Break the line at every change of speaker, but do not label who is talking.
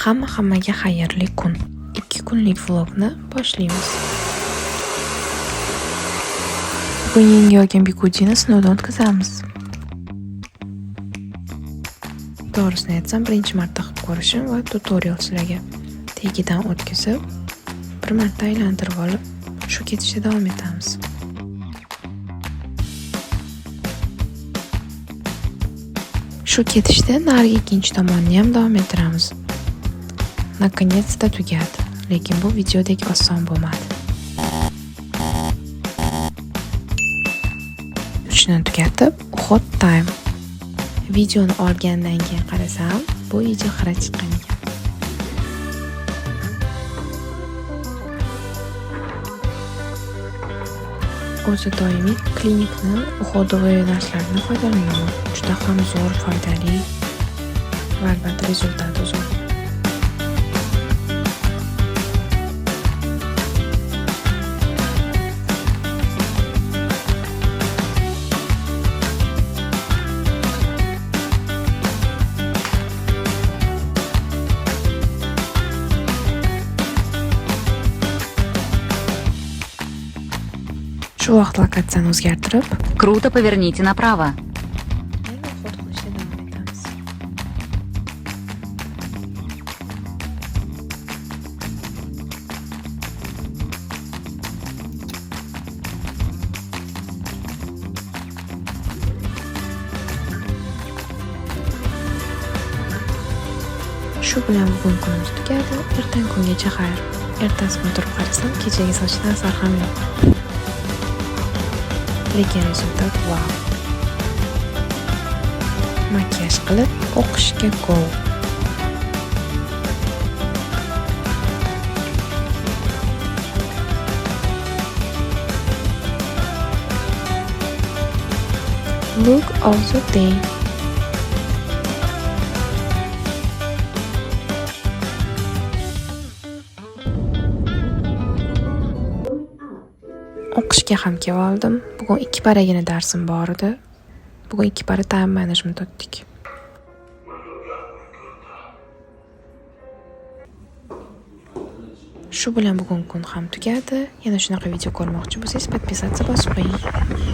Hammaga xayrli kun. 2 kunlik vlogni boshlaymiz. Bugun yangi olgan bikudini sinovdan o'tkazamiz. To'g'risini aytsam, birinchi marta qilib ko'rishim va tutorial sizlarga tagidan o'tkazib, bir marta aylantirib olib, shu ketishda davom etamiz. Shu ketishda narigi ikkinchi tomonni ham davom ettiramiz. Наконец-то tugadi, lekin bu videodek oson bo'lmadi. 3 ni tugatib, hot time. Videoni olgandan keyin qarasam, bu iyiga xira chiqqan ekan. O'zi doimiy klinikni uходовый narsalardan foydalanaman. Juda ham zo'r, foydali va albatta rezultati zo'r. Shu vaqt lokatsiyani o'zgartirib,
Круто, поверните направо.
Shu bilan bugun kunimiz tugadi. Ertangi kungacha xayr. Ertasi kuni turib qarasam, kechagi sochdan asar ham yo'q. Lekin rezultat wow. Makiyaj qilib o'qishga go. Look of the day. O'qishga ham kelib oldim. Bugun 2 paragina darsim bor edi. Bugun 2 para time management o'tdik. Shu bilan bugun kun ham tugadi. Yana shunaqa video ko'rmoqchi bo'lsangiz, podpisatsiya bosib qo'ying.